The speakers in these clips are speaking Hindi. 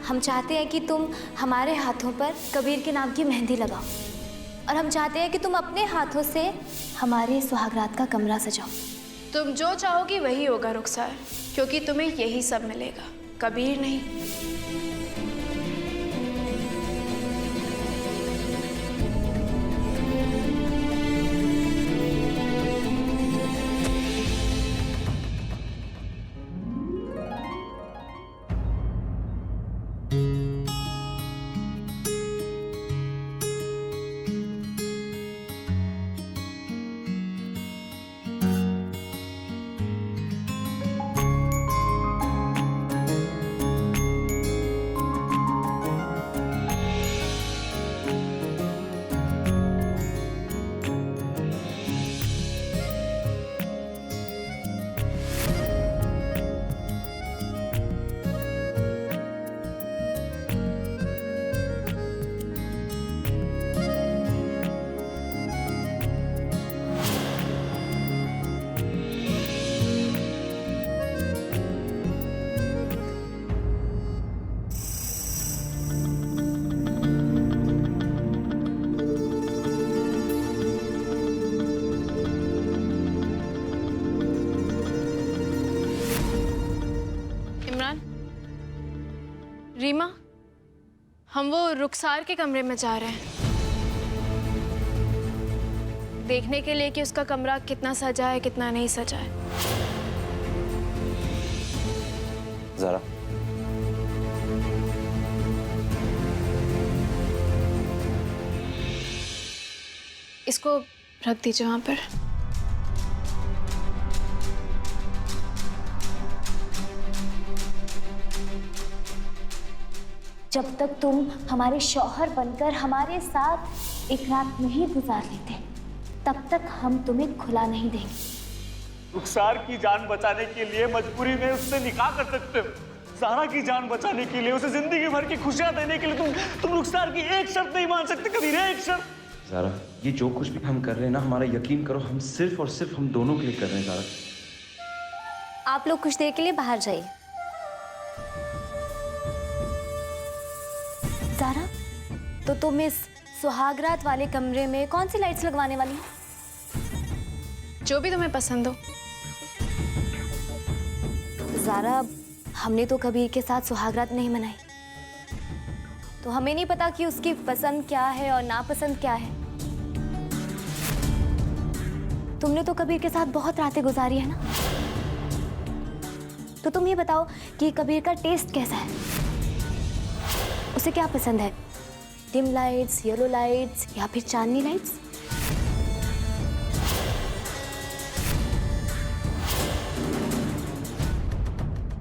हम चाहते हैं कि तुम हमारे हाथों पर कबीर के नाम की मेहंदी लगाओ, और हम चाहते हैं कि तुम अपने हाथों से हमारे सुहागरात का कमरा सजाओ। तुम जो चाहोगी वही होगा रुखसार, क्योंकि तुम्हें यही सब मिलेगा, कबीर नहीं। रीमा, हम वो रुखसार के कमरे में जा रहे हैं, देखने के लिए कि उसका कमरा कितना सजा है कितना नहीं सजा है। ज़रा इसको रख दीजिए वहां पर। जब तक तुम हमारे शौहर बनकर हमारे साथ एक रात नहीं गुजार लेते, तब तक हम तुम्हें खुला नहीं देंगे। रुखसार की जान बचाने के लिए मजबूरी में उससे निकाह कर सकते हो। ज़ारा की जान बचाने के लिए, उसे जिंदगी भर की खुशियां देने के लिए तुम रुखसार की एक शर्त नहीं मान सकते कबीर, एक शर्त। ज़ारा, ये जो कुछ भी हम कर रहे हैं ना, हमारा यकीन करो, हम सिर्फ और सिर्फ हम दोनों के लिए कर रहे हैं। ज़ारा, आप लोग कुछ देर के लिए बाहर जाइए। ज़ारा, तो तुम इस सुहागरात वाले कमरे में कौन सी लाइट्स लगवाने वाली हो? जो भी तुम्हें पसंद हो। ज़ारा, हमने तो कबीर के साथ सुहागरात नहीं मनाई, तो हमें नहीं पता कि उसकी पसंद क्या है और नापसंद क्या है। तुमने तो कबीर के साथ बहुत रातें गुजारी है ना, तो तुम ये बताओ कि कबीर का टेस्ट कैसा है, उसे क्या पसंद है? डिम लाइट्स, येलो लाइट्स या फिर चांदनी लाइट्स?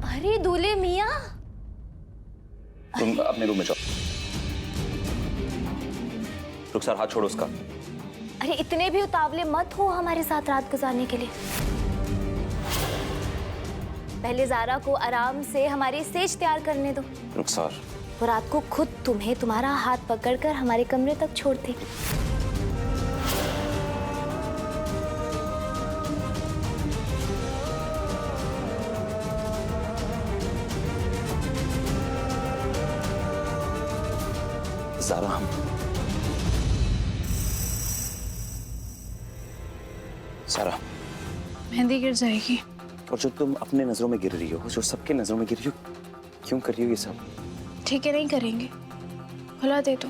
अरे दूल्हे मियां, तुम अपने रूम में जाओ। रुखसार, हाथ छोड़ो उसका। अरे इतने भी उतावले मत हो हमारे साथ रात गुजारने के लिए। पहले ज़ारा को आराम से हमारी सेज तैयार करने दो। रुखसार, वो रात को खुद तुम्हें तुम्हारा हाथ पकड़कर हमारे कमरे तक छोड़ देगी। ज़ारा, हम ज़ारा, मेहंदी गिर जाएगी। और जो तुम अपने नजरों में गिर रही हो, जो सबके नजरों में गिर रही हो, क्यों कर रही हो ये सब? ठीक है, नहीं करेंगे, खुला दे दो।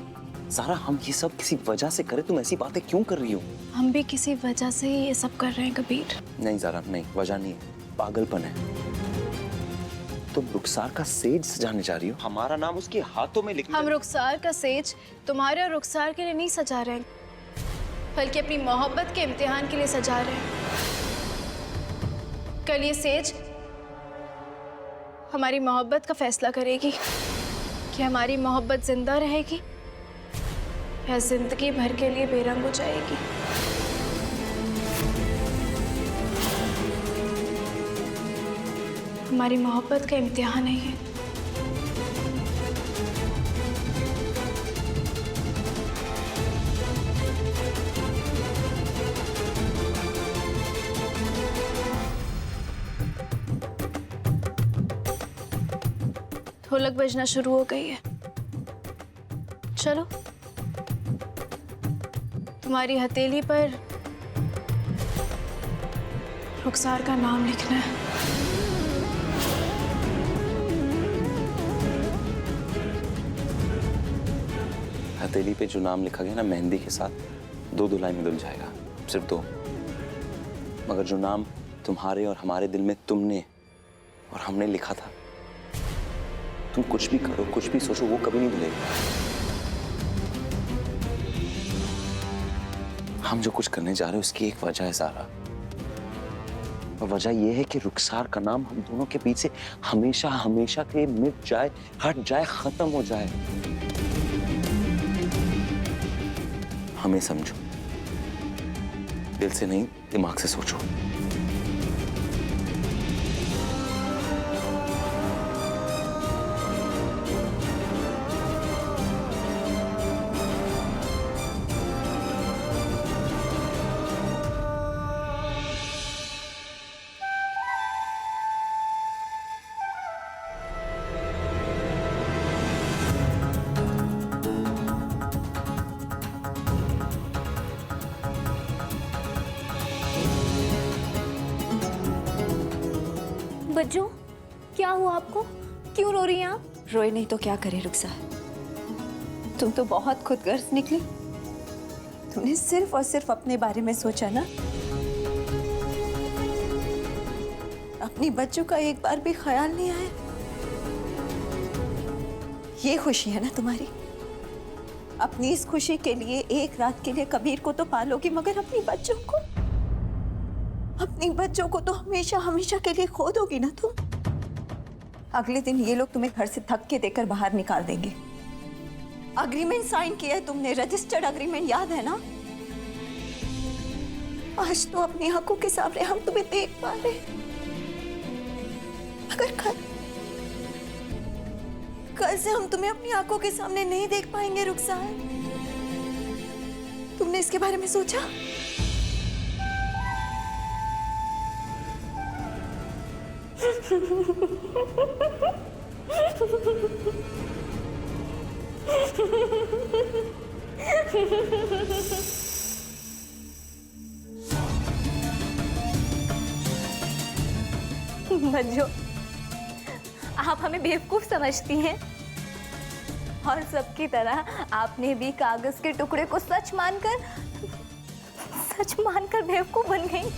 ज़ारा, हम ये सब किसी वजह से करें, तुम ऐसी बातें क्यों कर रही हो? हम भी किसी वजह से ही ये सब कर रहे हैं कबीर। नहीं ज़ारा, नहीं, वजह नहीं है, पागलपन है। तुम रुखसार का सेज सजाने जा रही हो, हमारा नाम उसके हाथों में लिखना। हम रुखसार का सेज तुम्हारे और रुखसार के लिए नहीं सजा रहे हैं, बल्कि अपनी मोहब्बत के इम्तिहान के लिए सजा रहे हैं। कल ये सेज हमारी मोहब्बत का फैसला करेगी कि हमारी मोहब्बत जिंदा रहेगी या जिंदगी भर के लिए बेरंग हो जाएगी। हमारी मोहब्बत का इम्तिहान है ये। ढोलक बजना शुरू हो गई है। चलो, तुम्हारी हथेली पर रुखसार का नाम लिखना है। हथेली पे जो नाम लिखा गया ना, मेहंदी के साथ 2 धुलाई में धुल जाएगा, सिर्फ 2। मगर जो नाम तुम्हारे और हमारे दिल में तुमने और हमने लिखा था, तुम कुछ भी करो, कुछ भी सोचो, वो कभी नहीं भूलेगा। हम जो कुछ करने जा रहे हैं उसकी एक वजह है सारा, और वजह यह है कि रुखसार का नाम हम दोनों के बीच से हमेशा हमेशा के लिए मिट जाए, हट जाए, खत्म हो जाए। हमें समझो, दिल से नहीं, दिमाग से सोचो। बच्चों, क्या हुआ आपको? क्यों रो रही हैं आप? रोए नहीं तो क्या करे रुखसार, तुम तो बहुत खुदगर्ज निकली। तुमने सिर्फ और सिर्फ अपने बारे में सोचा ना, अपनी बच्चों का एक बार भी ख्याल नहीं आया। ये खुशी है ना तुम्हारी? अपनी इस खुशी के लिए एक रात के लिए कबीर को तो पालोगी, मगर अपनी बच्चों को, अपनी बच्चों को तो हमेशा हमेशा के लिए खो दोगी ना तुम। अगले दिन ये लोग तुम्हें घर से धक्के देकर बाहर निकाल देंगे। अग्रीमेंट साइन किया है तुमने, रजिस्टर्ड अग्रीमेंट, याद है ना? आज तो अपनी आंखों के सामने हम तुम्हें देख पा रहे, मगर कल से हम तुम्हें अपनी आंखों के सामने नहीं देख पाएंगे रुखसार। तुमने इसके बारे में सोचा? मंजू, आप हमें बेवकूफ समझती हैं, और सबकी तरह आपने भी कागज के टुकड़े को सच मानकर बेवकूफ बन गई।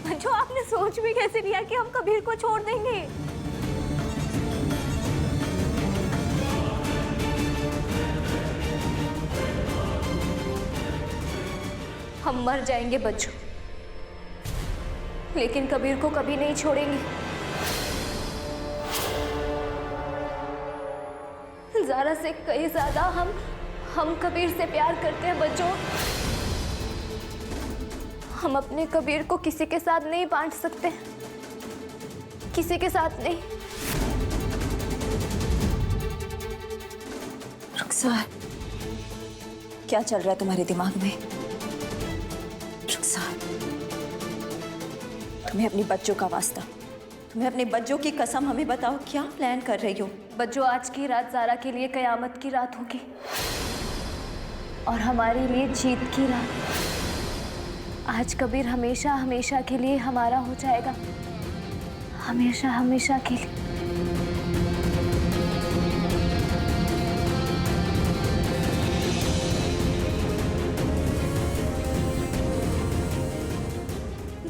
मंजू, आपने सोच भी कैसे लिया कि हम कबीर को छोड़ देंगे? हम मर जाएंगे बच्चों, लेकिन कबीर को कभी नहीं छोड़ेंगे। ज़ारा से कई ज्यादा हम कबीर से प्यार करते हैं बच्चों। हम अपने कबीर को किसी के साथ नहीं बांट सकते, किसी के साथ नहीं। रुखसार, क्या चल रहा है तुम्हारे दिमाग में? रुखसार, तुम्हें अपनी बच्चों का वास्ता, तुम्हें अपने बच्चों की कसम, हमें बताओ क्या प्लान कर रही हो? बच्चों, आज की रात ज़ारा के लिए कयामत की रात होगी और हमारे लिए जीत की रात। आज कबीर हमेशा हमेशा के लिए हमारा हो जाएगा, हमेशा हमेशा के लिए।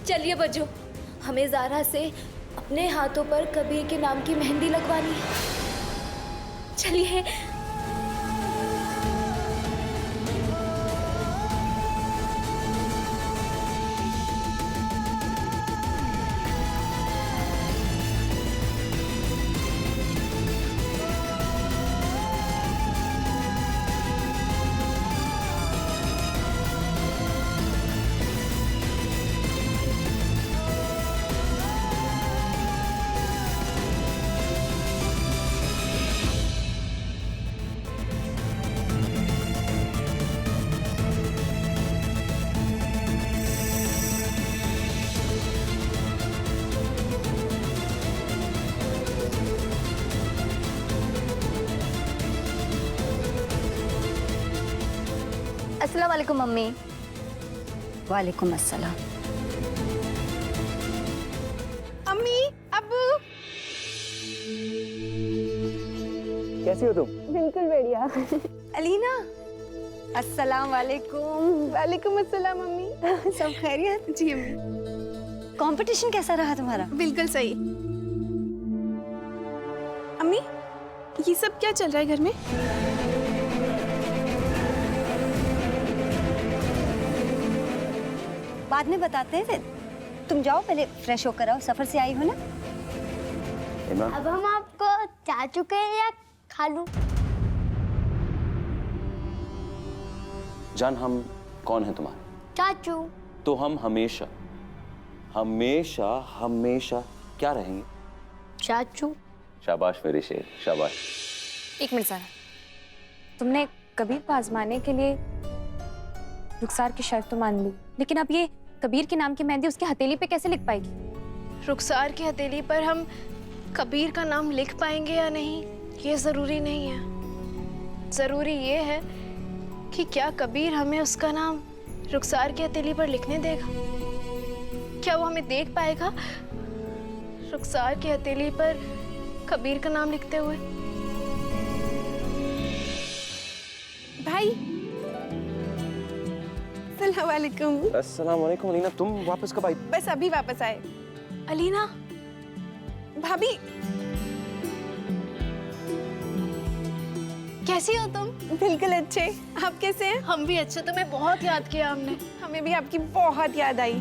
चलिए बच्चों, हमें ज़ारा से अपने हाथों पर कबीर के नाम की मेहंदी लगवानी है। चलिए। अस्सलाम वालेकुम मम्मी। वालेकुम अस्सलाम। अम्मी, अब्बू। कैसी हो तुम? बिल्कुल बढ़िया। अलीना, अस्सलाम वालेकुम। वालेकुम अस्सलाम अम्मी। सब खैरियत? जी अम्मी। कंपटीशन कैसा रहा तुम्हारा? बिल्कुल सही। अम्मी, ये सब क्या चल रहा है घर में? बाद में बताते हैं फिर। तुम जाओ, पहले फ्रेश होकर आओ, सफर से आई हो ना। इमरान, अब हम आपको चाचू के या खालू? जान हम कौन है तुम्हारे? चाचू। तो हम हमेशा हमेशा हमेशा क्या रहेंगे? चाचू। शाबाश मेरे शेर, शाबाश। एक मिनट सारा, तुमने कबीर को आजमाने के लिए रुखसार की शर्त तो मान ली, लेकिन अब ये कबीर के नाम की मेहंदी उसकी हथेली पे कैसे लिख पाएगी? रुखसार की हथेली पर हम कबीर का नाम लिख पाएंगे या नहीं, ये जरूरी नहीं है। जरूरी ये है कि क्या कबीर हमें उसका नाम रुखसार की हथेली पर लिखने देगा? क्या वो हमें देख पाएगा रुखसार की हथेली पर कबीर का नाम लिखते हुए? भाई, अस्सलाम वालेकुम। अस्सलाम वालेकुम अलीना, तुम वापस कब आई? बस अभी वापस आए। अलीना, भाभी, कैसी हो तुम? बिल्कुल अच्छे। आप कैसे हैं? हम भी अच्छे। तुम्हें बहुत याद किया हमने। हमें भी आपकी बहुत याद आई।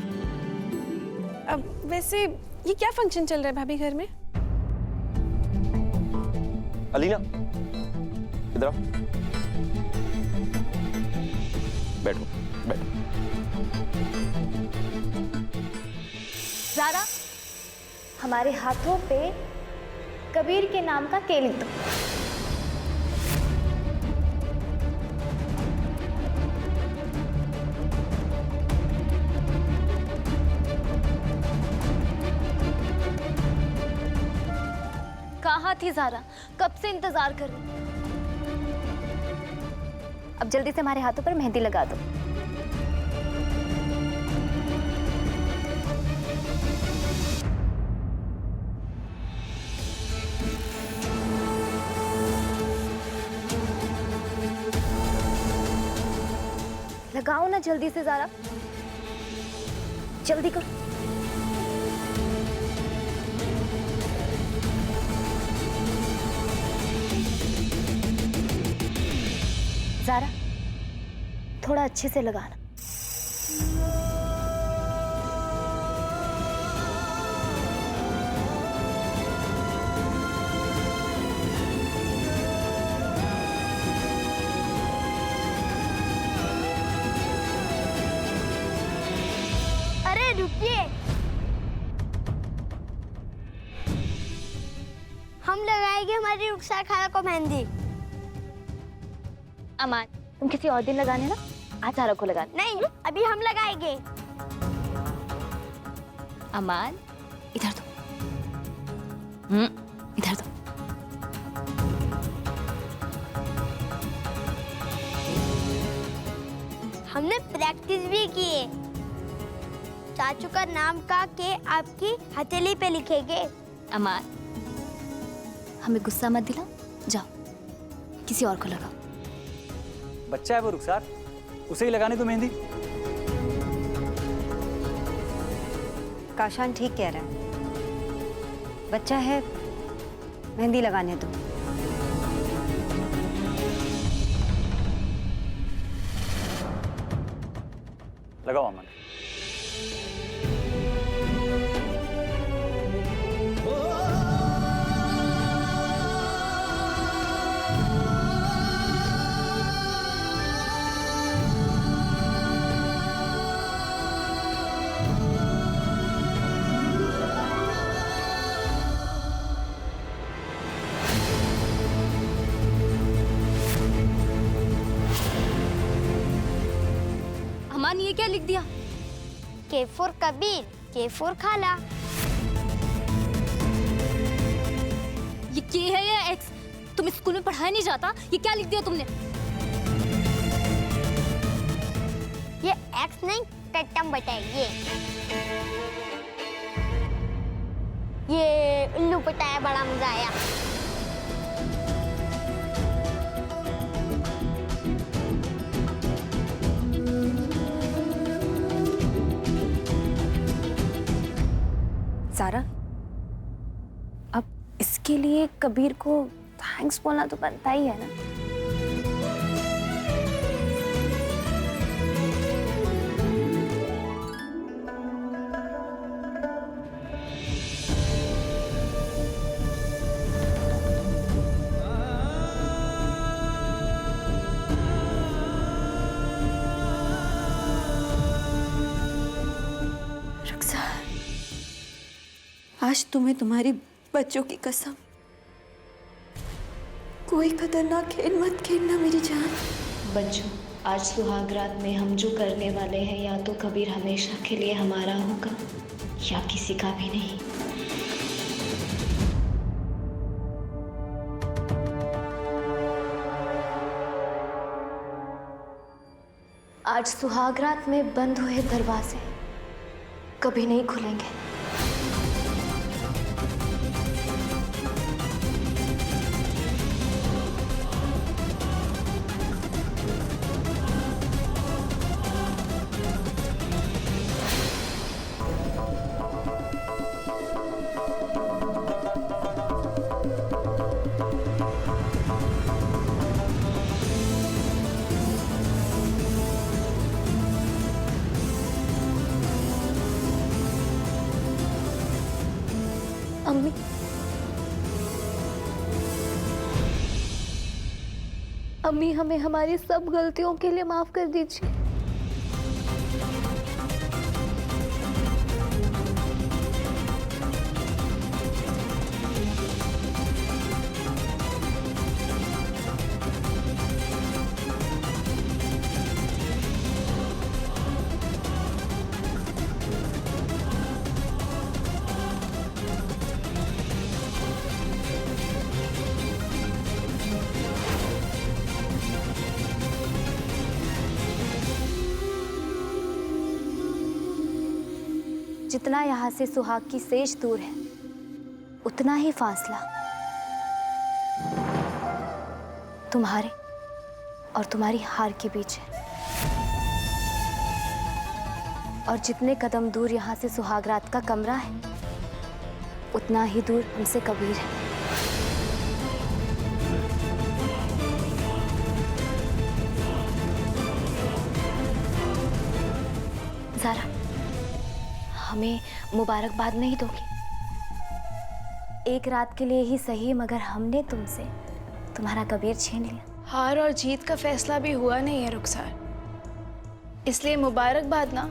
अब वैसे ये क्या फंक्शन चल रहा है भाभी घर में? अलीना, इधर आओ। बैठो, बैठो। ज़ारा, हमारे हाथों पे कबीर के नाम का के लिख दो। कहाँ थी ज़ारा? कब से इंतजार कर रही। अब जल्दी से हमारे हाथों पर मेहंदी लगा दो। लगाओ ना जल्दी से ज़ारा, जल्दी करो। ज़ारा, थोड़ा अच्छे से लगाना। अरे रुकिए, हम लगाएंगे हमारी रुखसार खाला को मेहंदी। अमान, तुम किसी और दिन लगाने ना, आज ज़ारा को लगाना। नहीं, अभी हम लगाएंगे। अमान, इधर दो। इधर दो। हमने प्रैक्टिस भी की है। चाचू का नाम का के आपकी हथेली पे लिखेंगे। अमान, हमें गुस्सा मत दिलाओ, जाओ किसी और को लगाओ। बच्चा है वो रुखसार, उसे ही लगाने दो मेहंदी। काशान ठीक कह रहा है, बच्चा है, मेहंदी लगाने दो। लगाओ अमन। अमान, ये क्या लिख दिया? के फॉर कबीर, के फॉर खाला। ये के है या एक्स? तुम्हें स्कूल में पढ़ाया नहीं जाता? ये क्या लिख दिया तुमने? ये एक्स नहीं कट्टम बताइए। ये उल्लू पटाया, बड़ा मजा आया। ज़ारा, अब इसके लिए कबीर को थैंक्स बोलना तो बनता ही है ना। रुखसार, आज तुम्हें तुम्हारी बच्चों की कसम, कोई खतरनाक खेल मत खेलना मेरी जान। बच्चों, आज सुहाग रात में हम जो करने वाले हैं या तो कबीर हमेशा के लिए हमारा होगा या किसी का भी नहीं। आज सुहाग रात में बंद हुए दरवाजे कभी नहीं खुलेंगे। अम्मी, अम्मी हमें हमारी सब गलतियों के लिए माफ कर दीजिए। जितना यहाँ से सुहाग की सेज दूर है, उतना ही फासला तुम्हारे और तुम्हारी हार के बीच है। और जितने कदम दूर यहाँ से सुहाग रात का कमरा है, उतना ही दूर हमसे कबीर है। ज़ारा, हमें मुबारकबाद नहीं दोगी? एक रात के लिए ही सही, मगर हमने तुमसे तुम्हारा कबीर छीन लिया। हार और जीत का फैसला भी हुआ नहीं है रुखसार, इसलिए मुबारकबाद ना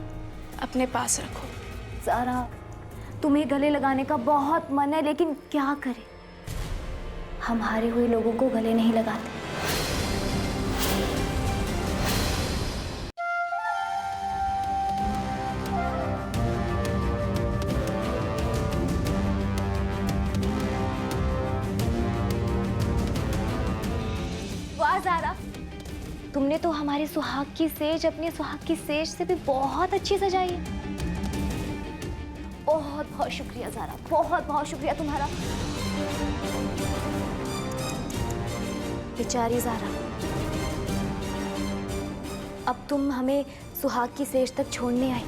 अपने पास रखो। ज़ारा, तुम्हें गले लगाने का बहुत मन है, लेकिन क्या करें, हम हारे हुए लोगों को गले नहीं लगाते। वाह ज़ारा, तुमने तो हमारे सुहाग की सेज अपने सुहाग की सेज से भी बहुत अच्छी सजाई है। बहुत बहुत शुक्रिया ज़ारा, बहुत बहुत शुक्रिया तुम्हारा। बेचारी ज़ारा, अब तुम हमें सुहाग की सेज तक छोड़ने आई।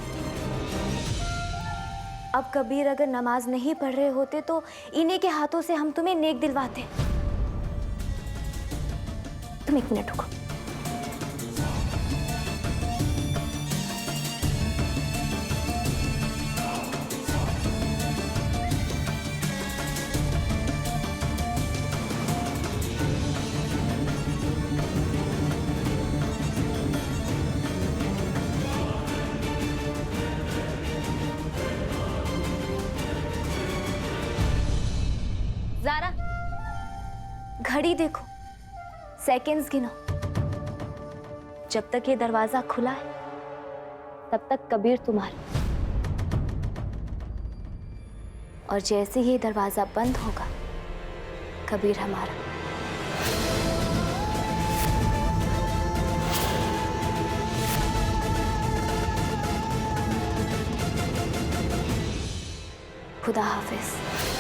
अब कबीर अगर नमाज नहीं पढ़ रहे होते तो इन्हीं के हाथों से हम तुम्हें नेक दिलवाते। तुम एक मिनट रुको। ज़ारा, घड़ी देखो, सेकंड्स गिनो। जब तक ये दरवाजा खुला है, तब तक कबीर तुम्हारा, और जैसे ही दरवाजा बंद होगा, कबीर हमारा। खुदा हाफिज।